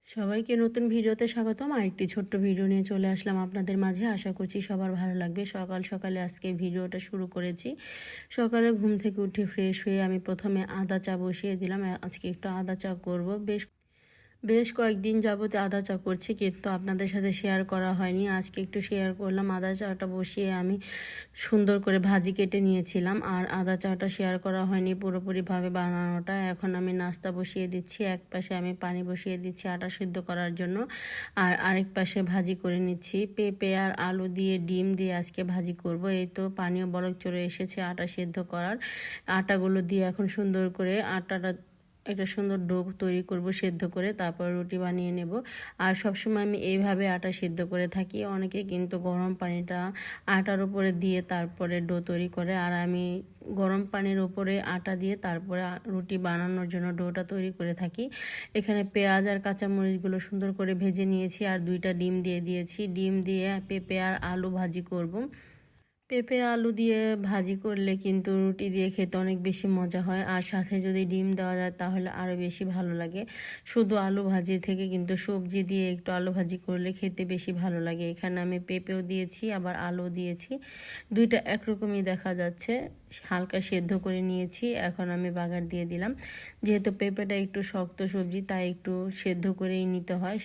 সবাইকে নতুন ভিডিওতে স্বাগতম। আরেকটি ছোট্ট ভিডিও নিয়ে চলে আসলাম আপনাদের মাঝে। আশা করছি সবার ভালো লাগবে। সকাল সকালে আজকে ভিডিওটা শুরু করেছি। সকালে ঘুম থেকে উঠে ফ্রেশ হয়ে আমি প্রথমে আদা চা বসিয়ে দিলাম। আজকে একটু আদা চা করব। বেশ কয়েকদিন যাবত আদা চা করছি, কিন্তু আপনাদের সাথে শেয়ার করা হয়নি। আজকে একটু শেয়ার করলাম। আদা চাটা বসিয়ে আমি সুন্দর করে ভাজি কেটে নিয়েছিলাম, আর আদা চাটা শেয়ার করা হয়নি পুরোপুরিভাবে বানানোটা। এখন আমি নাস্তা বসিয়ে দিচ্ছি। এক পাশে আমি পানি বসিয়ে দিচ্ছি আটা সিদ্ধ করার জন্য, আর আরেক পাশে ভাজি করে নিচ্ছি। পেঁপে আর আলু দিয়ে ডিম দিয়ে আজকে ভাজি করব। এই তো পানিও বলক চলে এসেছে আটা সিদ্ধ করার। আটাগুলো দিয়ে এখন সুন্দর করে আটাটা একটা সুন্দর ডো তৈরি করব সেদ্ধ করে, তারপর রুটি বানিয়ে নেব। আর সবসময় আমি এইভাবে আটা সিদ্ধ করে থাকি। অনেকে কিন্তু গরম পানিটা আটার উপরে দিয়ে তারপরে ডো তৈরি করে, আর আমি গরম পানির উপরে আটা দিয়ে তারপরে রুটি বানানোর জন্য ডোটা তৈরি করে থাকি। এখানে পেঁয়াজ আর কাঁচামরিচগুলো সুন্দর করে ভেজে নিয়েছি, আর 2টা ডিম দিয়ে দিয়েছি। ডিম দিয়ে পেঁপে আর আলু ভাজি করব। পেঁপে আলু দিয়ে ভাজি করলে কিন্তু রুটি দিয়ে খেতে অনেক বেশি মজা হয়, আর সাথে যদি ডিম দেওয়া যায় তাহলে আরও বেশি ভালো লাগে। শুধু আলু ভাজির থেকে কিন্তু সবজি দিয়ে একটু আলু ভাজি করলে খেতে বেশি ভালো লাগে। এখানে আমি পেঁপেও দিয়েছি, আবার আলু দিয়েছি। 2টা একরকমই দেখা যাচ্ছে। হালকা সেদ্ধ করে নিয়েছি। এখন আমি বাগার দিয়ে দিলাম। যেহেতু পেঁপেটা একটু শক্ত সবজি, তাই একটু সেদ্ধ করেই নিতে হয়।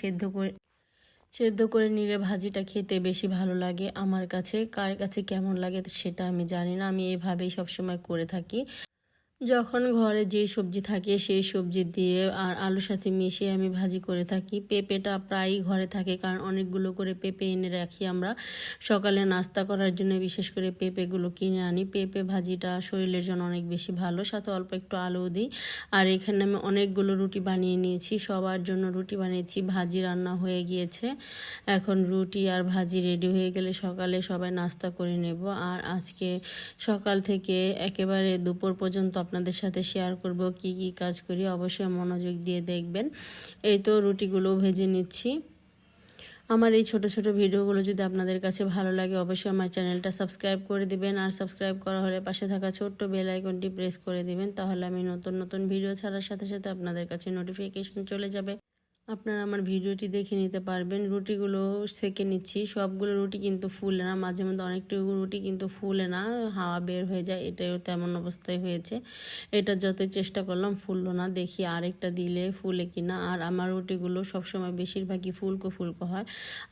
সেদ্ধ করে নিলে ভাজিটা খেতে বেশি ভালো লাগে আমার কাছে। কার কাছে কেমন লাগে সেটা আমি জানি না। আমি এভাবেই সবসময় করে থাকি। যখন ঘরে যেই সবজি থাকে সেই সবজি দিয়ে আর আলুর সাথে মিশিয়ে আমি ভাজি করে থাকি। পেঁপেটা প্রায়ই ঘরে থাকে, কারণ অনেকগুলো করে পেঁপে এনে রাখি আমরা সকালে নাস্তা করার জন্য। বিশেষ করে পেঁপেগুলো কিনে আনি। পেঁপে ভাজিটা শরীরের জন্য অনেক বেশি ভালো, সাথে অল্প একটু আলুও দিই। আর এখানে আমি অনেকগুলো রুটি বানিয়ে নিয়েছি। সবার জন্য রুটি বানিয়েছি। ভাজি রান্না হয়ে গিয়েছে। এখন রুটি আর ভাজি রেডি হয়ে গেলে সকালে সবাই নাস্তা করে নেব। আর আজকে সকাল থেকে একেবারে দুপুর পর্যন্ত আপনাদের সাথে শেয়ার করব কি কি কাজ করি। অবশ্যই মনোযোগ দিয়ে দেখবেন। এই তো রুটিগুলো ভেজে নিচ্ছি। আমার এই ছোট ছোট ভিডিওগুলো যদি আপনাদের কাছে ভালো লাগে, অবশ্যই আমার চ্যানেলটা সাবস্ক্রাইব করে দিবেন। আর সাবস্ক্রাইব করা হলে পাশে থাকা ছোট্ট বেল আইকনটি প্রেস করে দিবেন, তাহলে আমি নতুন নতুন ভিডিও ছাড়ার সাথে সাথে আপনাদের কাছে নোটিফিকেশন চলে যাবে। আপনারা আমার ভিডিওটি দেখে নিতে পারবেন। রুটিগুলো সেঁকে নিচ্ছি। সবগুলো রুটি কিন্তু ফুলে না, মাঝে মধ্যে অনেকটুকু রুটি কিন্তু ফুলে না, হাওয়া বের হয়ে যায়। এটাও তেমন অবস্থায় হয়েছে। এটা যতই চেষ্টা করলাম ফুললো না। দেখি আরেকটা দিলে ফুলে কিনা। আর আমার রুটিগুলো সবসময় বেশিরভাগই ফুলকো ফুলকো হয়,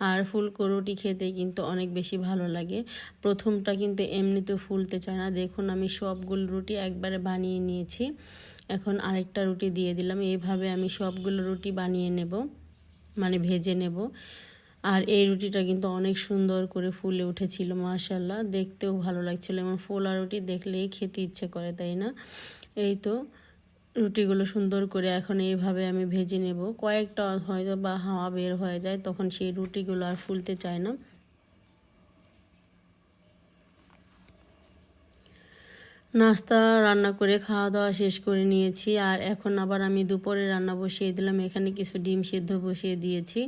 আর ফুলকো রুটি খেতে কিন্তু অনেক বেশি ভালো লাগে। প্রথমটা কিন্তু এমনিতেও ফুলতে চায় না। দেখুন আমি সবগুলো রুটি একবারে বানিয়ে নিয়েছি। এখন আরেকটা রুটি দিয়ে দিলাম। এইভাবে আমি সবগুলো রুটি বানিয়ে নেব, মানে ভেজে নেব। আর এই রুটিটা কিন্তু অনেক সুন্দর করে ফুলে উঠেছিল, মাশাআল্লাহ। দেখতেও ভালো লাগছিল। এবং ফোলা রুটি দেখলেই খেতে ইচ্ছে করে, তাই না? এই তো রুটিগুলো সুন্দর করে এখন এইভাবে আমি ভেজে নেব। কয়েকটা হয়তো বা হাওয়া বের হয়ে যায়, তখন সেই রুটিগুলো আর ফুলতে চায় না। নাস্তা রান্না করে খাওয়া দাওয়া শেষ করে নিয়েছি। আর এখন আবার আমি দুপুরে রান্না বসিয়ে দিলাম। এখানে কিছু ডিম সিদ্ধ বসিয়ে দিয়েছি।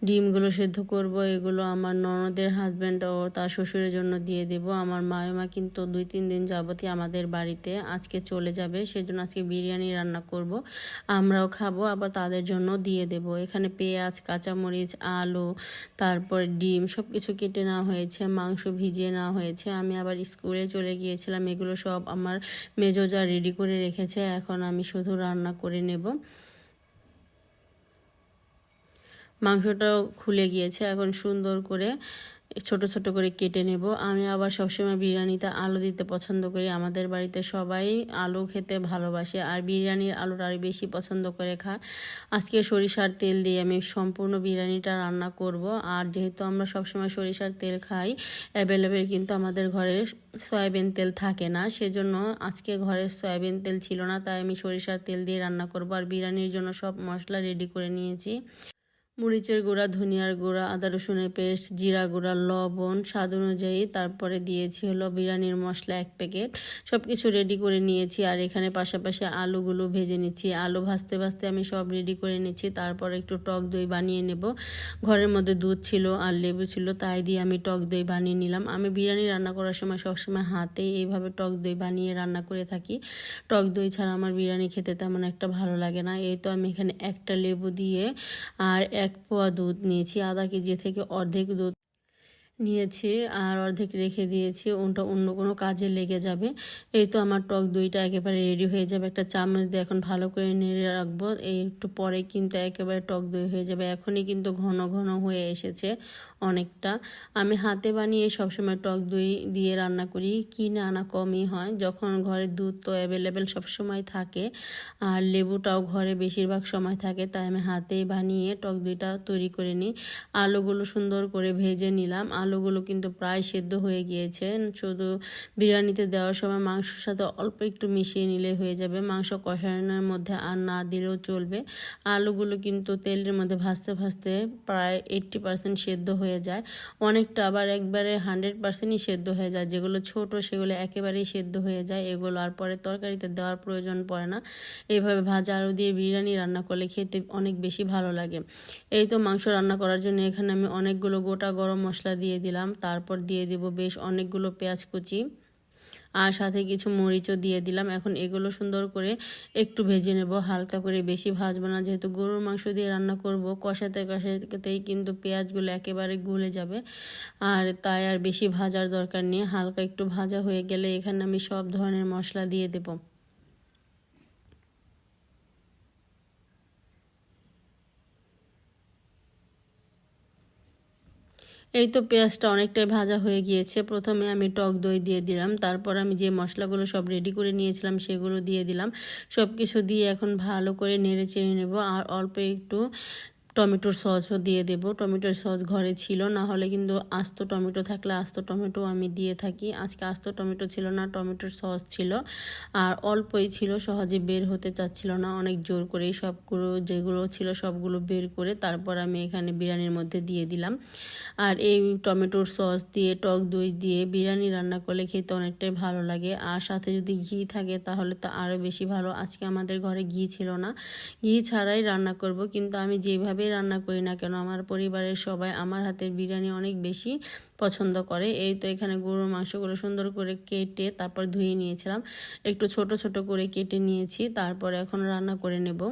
ডিমগুলো সিদ্ধ করব। এগুলো আমার ননদের হাজব্যান্ড ও তার শ্বশুরের জন্য দিয়ে দেব। আমার মায়েমা কিন্তু 2-3 দিন যাবতই আমাদের বাড়িতে, আজকে চলে যাবে। সেজন্য আজকে বিরিয়ানি রান্না করব। আমরাও খাবো, আবার তাদের জন্য দিয়ে দেব। এখানে পেঁয়াজ, কাঁচামরিচ, আলু, তারপর ডিম সব কিছু কেটে নেওয়া হয়েছে। মাংস ভিজিয়ে নেওয়া হয়েছে। আমি আবার স্কুলে চলে গিয়েছিলাম। এগুলো সব আমার মেজো যা রেডি করে রেখেছে। এখন আমি শুধু রান্না করে নেব। মাংসটাও খুলে গিয়েছে। এখন সুন্দর করে ছোট ছোট করে কেটে নেব। আমি আবার সবসময় বিরিয়ানিতে আলু দিতে পছন্দ করি। আমাদের বাড়িতে সবাই আলু খেতে ভালোবাসে, আর বিরিয়ানির আলুটা আরও বেশি পছন্দ করে খায়। আজকে সরিষার তেল দিয়ে আমি সম্পূর্ণ বিরিয়ানিটা রান্না করব। আর যেহেতু আমরা সবসময় সরিষার তেল খাই, অ্যাভেলেবেল কিন্তু আমাদের ঘরে সয়াবিন তেল থাকে না। সেজন্য আজকে ঘরে সয়াবিন তেল ছিল না, তাই আমি সরিষার তেল দিয়ে রান্না করব। আর বিরিয়ানির জন্য সব মশলা রেডি করে নিয়েছি। মরিচের গুঁড়া, ধনিয়ার গুঁড়া, আদা রসুনের পেস্ট, জিরা গুঁড়া, লবণ স্বাদ অনুযায়ী, তারপরে দিয়েছি হলো বিরিয়ানির মশলা 1 প্যাকেট। সব কিছু রেডি করে নিয়েছি। আর এখানে পাশাপাশি আলুগুলো ভেজে নিচ্ছি। আলু ভাজতে ভাজতে আমি সব রেডি করে নিচ্ছি। তারপর একটু টক দই বানিয়ে নেব। ঘরের মধ্যে দুধ ছিল আর লেবু ছিল, তাই দিয়ে আমি টক দই বানিয়ে নিলাম। আমি বিরিয়ানি রান্না করার সময় সবসময় হাতে এইভাবে টক দই বানিয়ে রান্না করে থাকি। টক দই ছাড়া আমার বিরিয়ানি খেতে তেমন একটা ভালো লাগে না। এই তো আমি এখানে একটা লেবু দিয়ে আর 1 পোয়া দুধ নিয়েছি। আধা কেজি থেকে অর্ধেক দুধ নিয়েছি আর অর্ধেক রেখে দিয়েছি, ওটা অন্য কোনো কাজে লেগে যাবে। এই তো আমার টক দইটা একেবারে রেডি হয়ে যাবে। একটা চামচ দিয়ে এখন ভালো করে নেড়ে রাখবো। এই একটু পরে কিন্তু একেবারে টক দই হয়ে যাবে। এখনই কিন্তু ঘন ঘন হয়ে এসেছে অনেকটা। আমি হাতে বানিয়ে সবসময় টক দই দিয়ে রান্না করি, কিনে আনা কমই হয়। যখন ঘরে দুধ তো অ্যাভেলেবেল সবসময় থাকে আর লেবুটাও ঘরে বেশিরভাগ সময় থাকে, তাই আমি হাতেই বানিয়ে টক দইটা তৈরি করে নিই। আলুগুলো সুন্দর করে ভেজে নিলাম। আলুগুলো কিন্তু প্রায় সেদ্ধ হয়ে গিয়েছে। শুধু বিরিয়ানিতে দেওয়ার সময় মাংসের সাথে অল্প একটু মিশিয়ে নিলে হয়ে যাবে। মাংস কষানোর মধ্যে আর না দিলেও চলবে। আলুগুলো কিন্তু তেলের মধ্যে ভাজতে ভাজতে প্রায় 80% সেদ্ধ হয়ে যায়। অনেকটা আবার একবারে 100%ই সেদ্ধ হয়ে যায়। যেগুলো ছোট সেগুলো একেবারেই সেদ্ধ হয়ে যায়। এগুলো আর পরে তরকারিতে দেওয়ার প্রয়োজন পড়ে না। এইভাবে ভাজা আলু দিয়ে বিরিয়ানি রান্না করলে খেতে অনেক বেশি ভালো লাগে। এই তো মাংস রান্না করার জন্য এখানে আমি অনেকগুলো গোটা গরম মশলা দিয়ে দিলাম। তারপর দিয়ে দেব বেশ অনেকগুলো পেঁয়াজ কুচি আর সাথে কিছু মরিচও দিয়ে দিলাম। এখন এগুলো সুন্দর করে একটু ভেজে নেব, হালকা করে, বেশি ভাজবো না। যেহেতু গরুর মাংস দিয়ে রান্না করব, কষাতে কষাতেই কিন্তু পেঁয়াজগুলো একেবারে গলে যাবে। আর তাই আর বেশি ভাজার দরকার নেই। হালকা একটু ভাজা হয়ে গেলে এখানে আমি সব ধরনের মশলা দিয়ে দেব। এই তো পেঁয়াজটা অনেকটাই ভাজা হয়ে গিয়েছে। প্রথমে আমি টক দই দিয়ে দিলাম, তারপর আমি যে মশলাগুলো সব রেডি করে নিয়েছিলাম সেগুলো দিয়ে দিলাম। সব কিছু দিয়ে এখন ভালো করে নেড়ে চেড়ে নেব। আর অল্প একটু টমেটোর সসও দিয়ে দেব। টমেটোর সস ঘরে ছিল, না হলে কিন্তু আস্ত টমেটো থাকলে আস্ত টমেটো আমি দিয়ে থাকি। আজকে আস্ত টমেটো ছিল না, টমেটোর সস ছিল আর অল্পই ছিল, সহজে বের হতে চাচ্ছিল না। অনেক জোর করেই সবগুলো যেগুলো ছিল সবগুলো বের করে তারপর আমি এখানে বিরিয়ানির মধ্যে দিয়ে দিলাম। আর এই টমেটোর সস দিয়ে টক দই দিয়ে বিরিয়ানি রান্না করলে খেতে অনেকটাই ভালো লাগে। আর সাথে যদি ঘি থাকে তাহলে তো আরও বেশি ভালো। আজকে আমাদের ঘরে ঘি ছিল না, ঘি ছাড়াই রান্না করব। কিন্তু আমি যেভাবে রান্না করি না কেন আমার পরিবারের সবাই আমার হাতের বিরিয়ানি অনেক বেশি পছন্দ করে। এই তো এখানে গরুর মাংসগুলো সুন্দর করে কেটে তারপর ধুয়ে নিয়েছিলাম, একটু ছোট ছোট করে কেটে নিয়েছি। তারপর এখন রান্না করে নেব।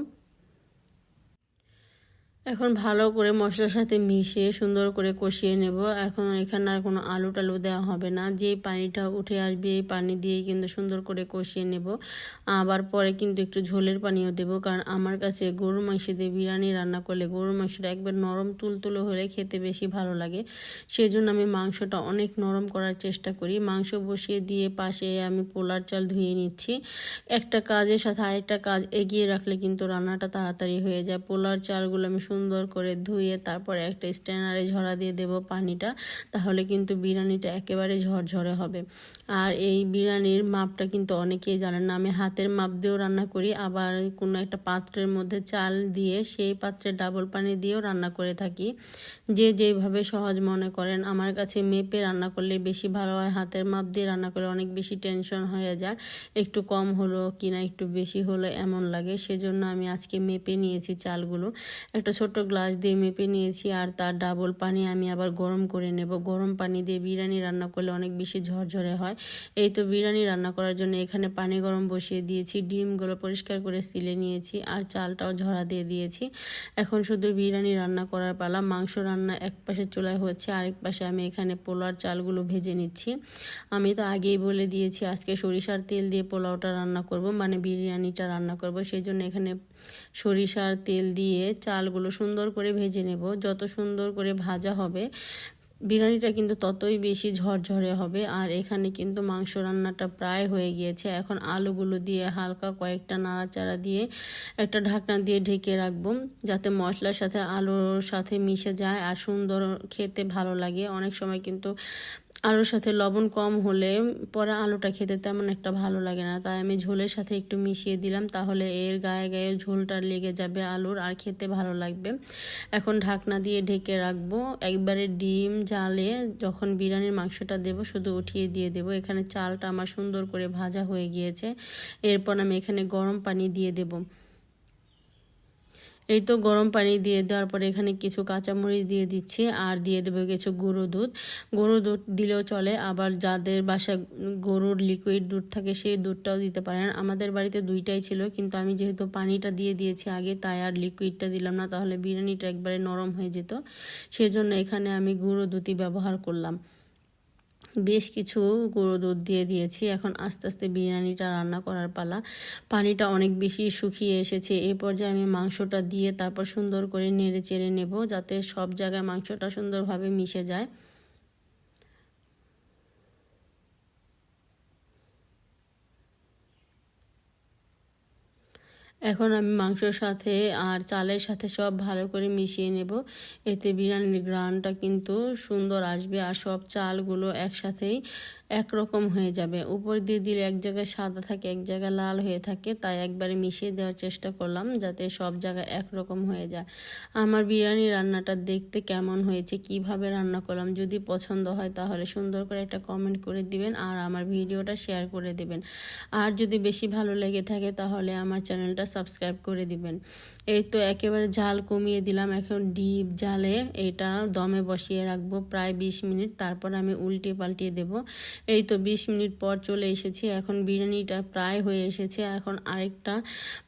এখন ভালো করে মশলার সাথে মিশিয়ে সুন্দর করে কষিয়ে নেব। এখন এখানে আর কোনো আলু টালু দেওয়া হবে না। যে পানিটা উঠে আসবে এই পানি দিয়েই কিন্তু সুন্দর করে কষিয়ে নেব। আবার পরে কিন্তু একটু ঝোলের পানিও দেব, কারণ আমার কাছে গরুর মাংস দিয়ে বিরিয়ানি রান্না করলে গরুর মাংসটা একবার নরম তুলতুলো হলে খেতে বেশি ভালো লাগে। সেজন্য আমি মাংসটা অনেক নরম করার চেষ্টা করি। মাংস বসিয়ে দিয়ে পাশে আমি পোলার চাল ধুয়ে নিচ্ছি। একটা কাজের সাথে আরেকটা কাজ এগিয়ে রাখলে কিন্তু রান্নাটা তাড়াতাড়ি হয়ে যায়। পোলার চালগুলো আমি সুন্দর করে ধুয়ে তারপর একটা স্ট্যানারে ঝরা দিয়ে দেব পানিটা, তাহলে কিন্তু বিরিয়ানিটা একেবারে ঝরঝরে হবে। আর এই বিরিয়ানির মাপটা কিন্তু অনেকেই জানেন না। আমি হাতের মাপ দিয়েও রান্না করি, আবার কোনো একটা পাত্রের মধ্যে চাল দিয়ে সেই পাত্রে ডাবল পানি দিয়েও রান্না করে থাকি। যে যেভাবে সহজ মনে করেন। আমার কাছে মেপে রান্না করলে বেশি ভালো হয়। হাতের মাপ দিয়ে রান্না করলে অনেক বেশি টেনশন হয়ে যায়, একটু কম হলো কিনা একটু বেশি হলো এমন লাগে। সেজন্য আমি আজকে মেপে নিয়েছি চালগুলো, একটা ছোট্ট গ্লাস দিয়ে মেপে নিয়েছি। আর তার ডাবল পানি আমি আবার গরম করে নেব। গরম পানি দিয়ে বিরিয়ানি রান্না করলে অনেক বেশি ঝরঝরে হয়। এই তো বিরিয়ানি রান্না করার জন্য এখানে পানি গরম বসিয়ে দিয়েছি, ডিমগুলো পরিষ্কার করে সিলে নিয়েছি আর চালটাও ঝরা দিয়ে দিয়েছি। এখন শুধু বিরিয়ানি রান্না করার পালা। মাংস রান্না এক পাশে চুলায় হচ্ছে, আরেক পাশে আমি এখানে পোলাওর চালগুলো ভেজে নিচ্ছি। আমি তো আগেই বলে দিয়েছি আজকে সরিষার তেল দিয়ে পোলাওটা রান্না করব, মানে বিরিয়ানিটা রান্না করব। সেই জন্য এখানে সরিষার তেল দিয়ে চালগুলো সুন্দর করে ভেজে নেব। যত সুন্দর করে ভাজা হবে বিরিয়ানিটা কিন্তু ততই বেশি ঝরঝরে হবে। আর এখানে কিন্তু মাংস রান্নাটা প্রায় হয়ে গিয়েছে। এখন আলুগুলো দিয়ে হালকা কয়েকটা নাড়াচাড়া দিয়ে একটা ঢাকনা দিয়ে ঢেকে রাখবো, যাতে মশলার সাথে আলুর সাথে মিশে যায় আর সুন্দর খেতে ভালো লাগে। অনেক সময় কিন্তু আলুর সাথে লবণ কম হলে পরে আলুটা খেতে তেমন একটা ভালো লাগে না, তাই আমি ঝোলের সাথে একটু মিশিয়ে দিলাম, তাহলে এর গায়ে গায়ে ঝোলটা লেগে যাবে আলুর, আর খেতে ভালো লাগবে। এখন ঢাকনা দিয়ে ঢেকে রাখবো। একবারে ডিম জ্বালে যখন বিরিয়ানির মাংসটা দেব শুধু উঠিয়ে দিয়ে দেব। এখানে চালটা আমার সুন্দর করে ভাজা হয়ে গিয়েছে। এরপর আমি এখানে গরম পানি দিয়ে দেব। এই তো গরম পানি দিয়ে দেওয়ার পরে এখানে কিছু কাঁচামরিচ দিয়ে দিচ্ছি, আর দিয়ে দেবো কিছু গুঁড়ো দুধ। গুঁড়ো দুধ দিলেও চলে, আবার যাদের বাসায় গরুর লিকুইড দুধ থাকে সেই দুধটাও দিতে পারেন। আমাদের বাড়িতে দুইটাই ছিল, কিন্তু আমি যেহেতু পানিটা দিয়ে দিয়েছি আগে, তাই আর লিকুইডটা দিলাম না, তাহলে বিরিয়ানিটা একবারে নরম হয়ে যেত। সেজন্য এখানে আমি গুঁড়ো দুধই ব্যবহার করলাম। বেশ কিছু গুঁড়ো দুধ দিয়ে দিয়েছি। এখন আস্তে আস্তে বিরিয়ানিটা রান্না করার পালা। পানিটা অনেক বেশি শুকিয়ে এসেছে। এই পর্যায়ে আমি মাংসটা দিয়ে তারপর সুন্দর করে নেড়ে চেড়ে নেব, যাতে সব জায়গায় মাংসটা সুন্দরভাবে মিশে যায়। এখন আমি মাংসর সাথে আর চালের সাথে সব ভালো করে মিশিয়ে নেব। এতে বিরিয়ানির ঘ্রাণটা কিন্তু সুন্দর আসবে, আর সব চালগুলো একসাথেই একরকম হয়ে যাবে। উপর দিয়ে দিলে এক জায়গায় সাদা থাকে, এক জায়গায় লাল হয়ে থাকে, তাই একবারে মিশিয়ে দেওয়ার চেষ্টা করলাম যাতে সব জায়গায় একরকম হয়ে যায়। আমার বিরিয়ানি রান্নাটা দেখতে কেমন হয়েছে, কিভাবে রান্না করলাম, যদি পছন্দ হয় তাহলে সুন্দর করে একটা কমেন্ট করে দিবেন, আর আমার ভিডিওটা শেয়ার করে দেবেন। আর যদি বেশি ভালো লেগে থাকে তাহলে আমার চ্যানেলটা সাবস্ক্রাইব করে দিবেন। এই তো একেবারে ঝাল কমিয়ে দিলাম। এখন ডিপ জালে এটা দমে বসিয়ে রাখবো প্রায় 20 মিনিট, তারপর আমি উল্টে পাল্টিয়ে দেব। এই তো 20 মিনিট পর চলে এসেছি। এখন বিরিয়ানিটা প্রায় হয়ে এসেছে। এখন আরেকটা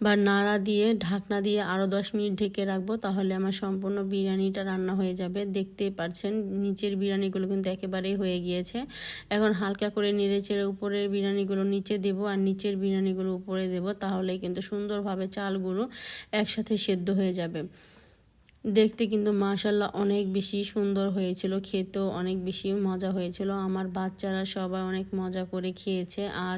বা নাড়া দিয়ে ঢাকনা দিয়ে আরও 10 মিনিট ঢেকে রাখবো, তাহলে আমার সম্পূর্ণ বিরিয়ানিটা রান্না হয়ে যাবে। দেখতেই পাচ্ছেন নিচের বিরিয়ানিগুলো কিন্তু একেবারেই হয়ে গিয়েছে। এখন হালকা করে নেড়ে চেড়ে উপরের বিরিয়ানিগুলো নিচে দেব, আর নিচের বিরিয়ানিগুলো উপরে দেব, তাহলে কিন্তু সুন্দরভাবে চালগুলো একসাথে সেদ্ধ হয়ে যাবে। দেখতে কিন্তু মাশাআল্লাহ অনেক বেশি সুন্দর হয়েছিল, খেতেও অনেক বেশি মজা হয়েছিল। আমার বাচ্চারা সবাই অনেক মজা করে খেয়েছে, আর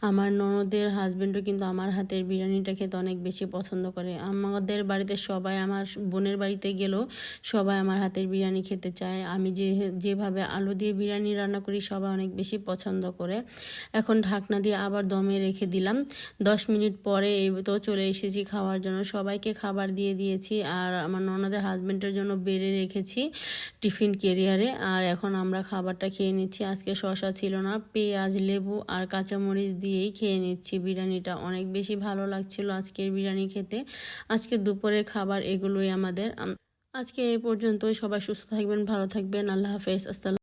আমার ননদের হাজবেন্ডও কিন্তু আমার হাতের বিরিয়ানিটা খেতে অনেক বেশি পছন্দ করে। আমাদের বাড়িতে সবাই, আমার বোনের বাড়িতে গেলেও সবাই আমার হাতের বিরিয়ানি খেতে চায়। আমি যেভাবে আলু দিয়ে বিরিয়ানি রান্না করি সবাই অনেক বেশি পছন্দ করে। এখন ঢাকনা দিয়ে আবার দমে রেখে দিলাম। 10 মিনিট পরে এই তো চলে এসেছি খাওয়ার জন্য। সবাইকে খাবার দিয়ে দিয়েছি, আর আমার ননদের হাজবেন্ডের জন্য বেড়ে রেখেছি টিফিন ক্যারিয়ারে। আর এখন আমরা খাবারটা খেয়ে নিচ্ছি। আজকে শসা ছিল না, পেঁয়াজ, লেবু আর কাঁচামরিচ দিয়েই খেয়ে নিচ্ছি। বিরিয়ানিটা অনেক বেশি ভালো লাগছিল আজকের বিরিয়ানি খেতে। আজকে দুপুরের খাবার এগুলোই আমাদের। আজকে এই পর্যন্তই। সবাই সুস্থ থাকবেন, ভালো থাকবেন। আল্লাহ হাফেজ। আসসালাম।